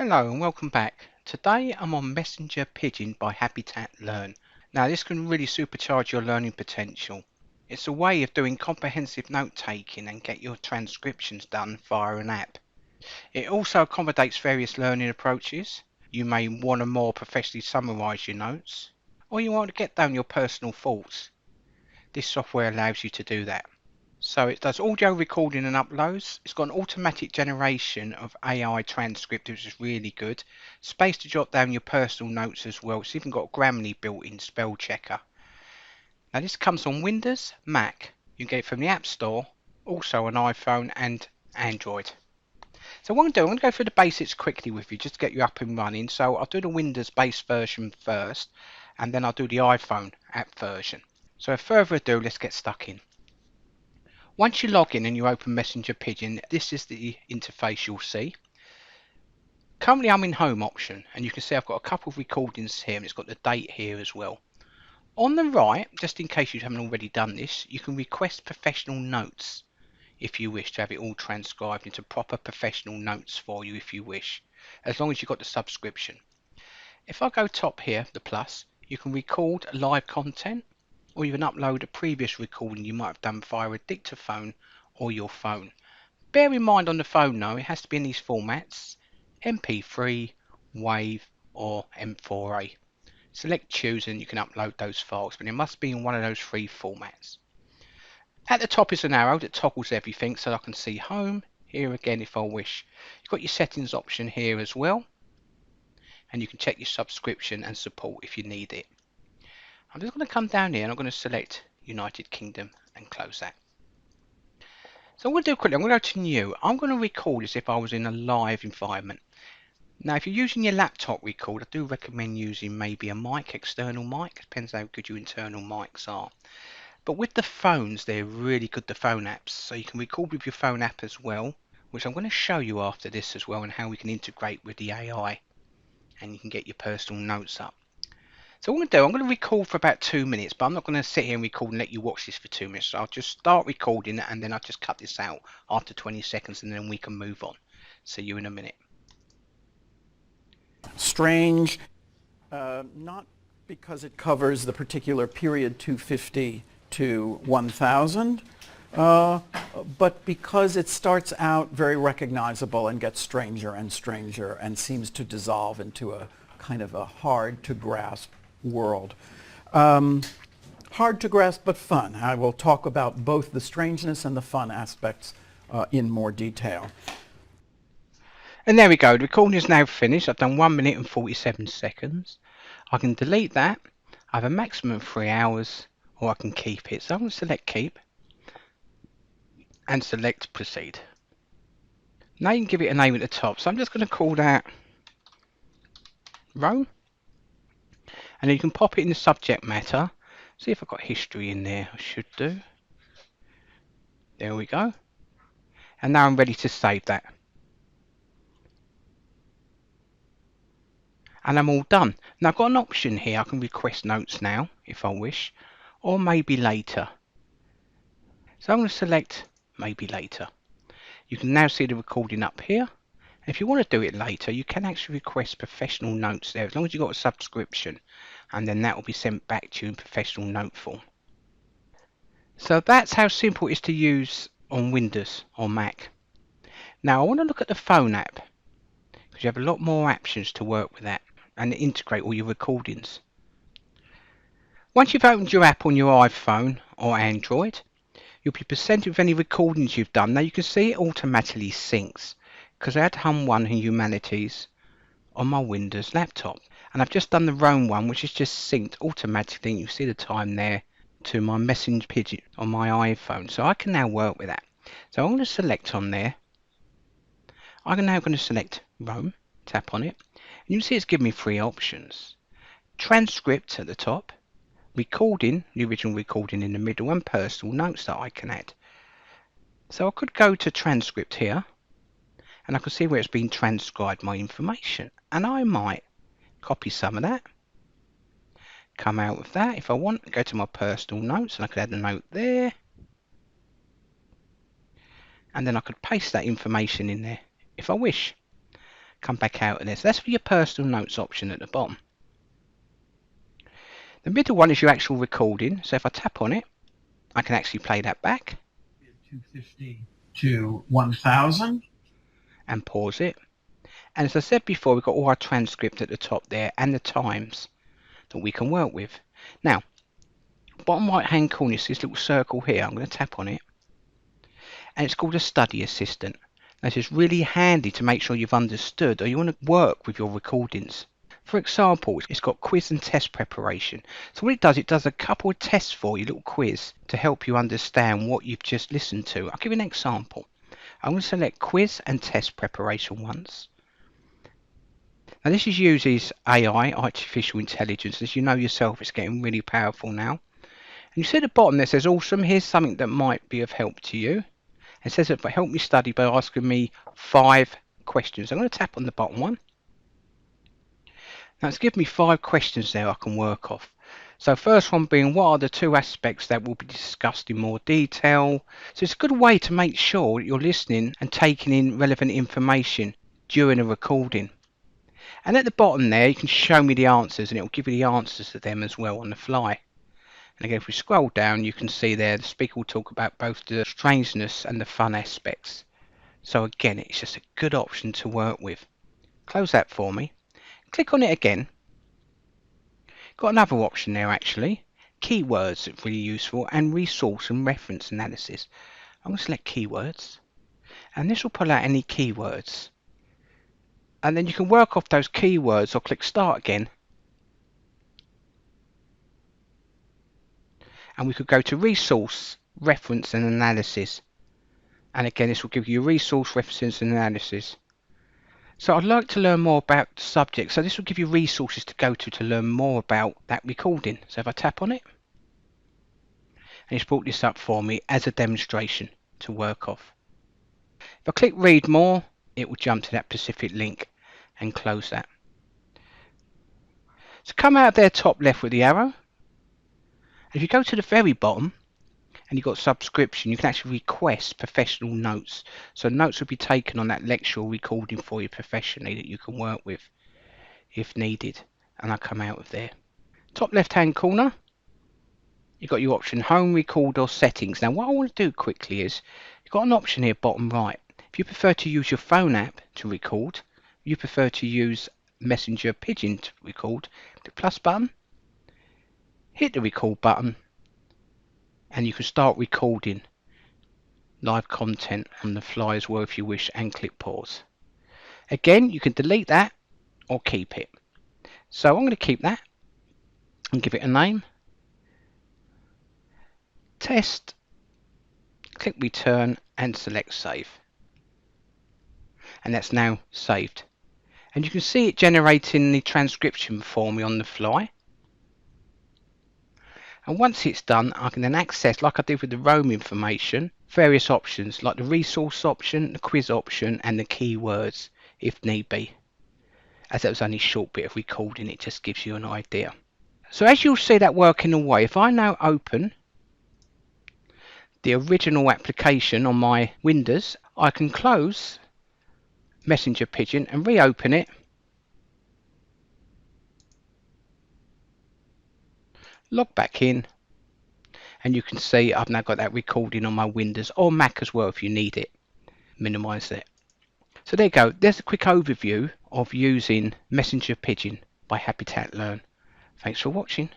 Hello and welcome back. Today I'm on Messenger Pigeon by Habitat Learn. Now this can really supercharge your learning potential. It's a way of doing comprehensive note taking and get your transcriptions done via an app. It also accommodates various learning approaches. You may want to more professionally summarise your notes, or you want to get down your personal thoughts. This software allows you to do that. So it does audio recording and uploads. It's got an automatic generation of AI transcript, which is really good. Space to jot down your personal notes as well. It's even got a Grammarly built-in spell checker. Now this comes on Windows, Mac. You can get it from the App Store, also on iPhone and Android. So what I'm going to go through the basics quickly with you just to get you up and running. So I'll do the Windows-based version first, and then I'll do the iPhone app version. So without further ado, let's get stuck in. Once you log in and you open Messenger Pigeon, this is the interface you'll see. Currently I'm in Home option, and you can see I've got a couple of recordings here, and it's got the date here as well. On the right, just in case you haven't already done this, you can request professional notes if you wish to have it all transcribed into proper professional notes for you if you wish, as long as you've got the subscription. If I go top here, the plus, you can record live content, or you can upload a previous recording you might have done via a dictaphone or your phone. Bear in mind on the phone though, it has to be in these formats: MP3, WAV or M4A. Select choose and you can upload those files, but it must be in one of those three formats. At the top is an arrow that toggles everything, so I can see home, here again if I wish. You've got your settings option here as well, and you can check your subscription and support if you need it. I'm just going to come down here and I'm going to select United Kingdom and close that. So what I'll do quickly, I'm going to go to new. I'm going to record as if I was in a live environment. Now if you're using your laptop record, I do recommend using maybe a mic, external mic. It depends how good your internal mics are. But with the phones, they're really good, the phone apps. So you can record with your phone app as well, which I'm going to show you after this as well, and how we can integrate with the AI. And you can get your personal notes up. So what I'm going to record for about 2 minutes, but I'm not going to sit here and record and let you watch this for 2 minutes. So I'll just start recording and then I'll just cut this out after 20 seconds and then we can move on. See you in a minute. Strange, not because it covers the particular period 250 to 1000, but because it starts out very recognizable and gets stranger and stranger and seems to dissolve into a kind of a hard to grasp world. Hard to grasp but fun. I will talk about both the strangeness and the fun aspects in more detail. And there we go, the recording is now finished. I've done 1 minute and 47 seconds. I can delete that. I have a maximum of 3 hours, or I can keep it. So I'm going to select keep and select proceed. Now you can give it a name at the top. So I'm just going to call that Rome. And then you can pop it in the subject matter. See if I've got history in there. I should do. There we go. And now I'm ready to save that. And I'm all done. Now I've got an option here. I can request notes now if I wish, or maybe later. So I'm going to select maybe later. You can now see the recording up here. If you want to do it later, you can actually request professional notes there, as long as you've got a subscription, and then that will be sent back to you in professional note form. So that's how simple it is to use on Windows or Mac. Now I want to look at the phone app, because you have a lot more options to work with that and integrate all your recordings. Once you've opened your app on your iPhone or Android, you'll be presented with any recordings you've done. Now you can see it automatically syncs, because I had Hum 1 and Humanities on my Windows laptop, and I've just done the Rome one, which is just synced automatically. You see the time there to my Messenger Pigeon on my iPhone, so I can now work with that. So I'm going to select on there. I'm now going to select Rome, tap on it, and you can see it's given me 3 options: transcript at the top, recording, the original recording in the middle, and personal notes that I can add. So I could go to transcript here, and I can see where it's been transcribed, my information, and I might copy some of that, come out with that if I want, go to my personal notes and I could add a note there, and then I could paste that information in there if I wish. come back out of this. That's for your personal notes option at the bottom. The middle one is your actual recording. So if I tap on it, I can actually play that back. 250 to 1000. And pause it. And as I said before, we've got all our transcript at the top there and the times that we can work with. Now, bottom right hand corner is this little circle here. I'm going to tap on it. And it's called a study assistant. This is really handy to make sure you've understood or you want to work with your recordings. For example, it's got quiz and test preparation. So what it does a couple of tests for you, little quiz, to help you understand what you've just listened to. I'll give you an example. I'm going to select quiz and test preparation once. Now this uses AI, artificial intelligence. As you know yourself, it's getting really powerful now. And you see at the bottom there says, awesome, here's something that might be of help to you. It says it help me study by asking me 5 questions. I'm going to tap on the bottom one. Now it's given me 5 questions there I can work off. So first one being, what are the 2 aspects that will be discussed in more detail? So it's a good way to make sure that you're listening and taking in relevant information during a recording. And at the bottom there you can show me the answers and it will give you the answers to them as well on the fly. And again, if we scroll down, you can see there the speaker will talk about both the strangeness and the fun aspects. So again, it's just a good option to work with. Close that for me. Click on it again. Got another option there actually. Keywords are really useful and resource and reference analysis. I'm going to select keywords. And this will pull out any keywords. And then you can work off those keywords or click start again. And we could go to resource, reference and analysis. And again, this will give you resource, reference and analysis. So I'd like to learn more about the subject. So this will give you resources to go to learn more about that recording. So if I tap on it, and it's brought this up for me as a demonstration to work off. If I click read more, it will jump to that specific link and close that. So come out there top left with the arrow. If you go to the very bottom and you've got subscription, you can actually request professional notes. So notes will be taken on that lecture or recording for you professionally that you can work with if needed. And I come out of there. Top left hand corner, you've got your option home, record or settings. Now what I want to do quickly is, you've got an option here bottom right. If you prefer to use your phone app to record, you prefer to use Messenger Pigeon to record, the plus button. Hit the record button and you can start recording live content on the fly as well if you wish, and click pause. Again, you can delete that or keep it. So I'm going to keep that and give it a name. Test, click return and select save. And that's now saved. And you can see it generating the transcription for me on the fly. And once it's done, I can then access, like I did with the Rome information, various options like the resource option, the quiz option and the keywords if need be. As that was only a short bit of recording, it just gives you an idea. So as you'll see that working away, if I now open the original application on my Windows, I can close Messenger Pigeon and reopen it. Log back in and you can see I've now got that recording on my Windows or Mac as well if you need it. Minimize it. So there you go. There's a quick overview of using Messenger Pigeon by Habitat Learn. Thanks for watching.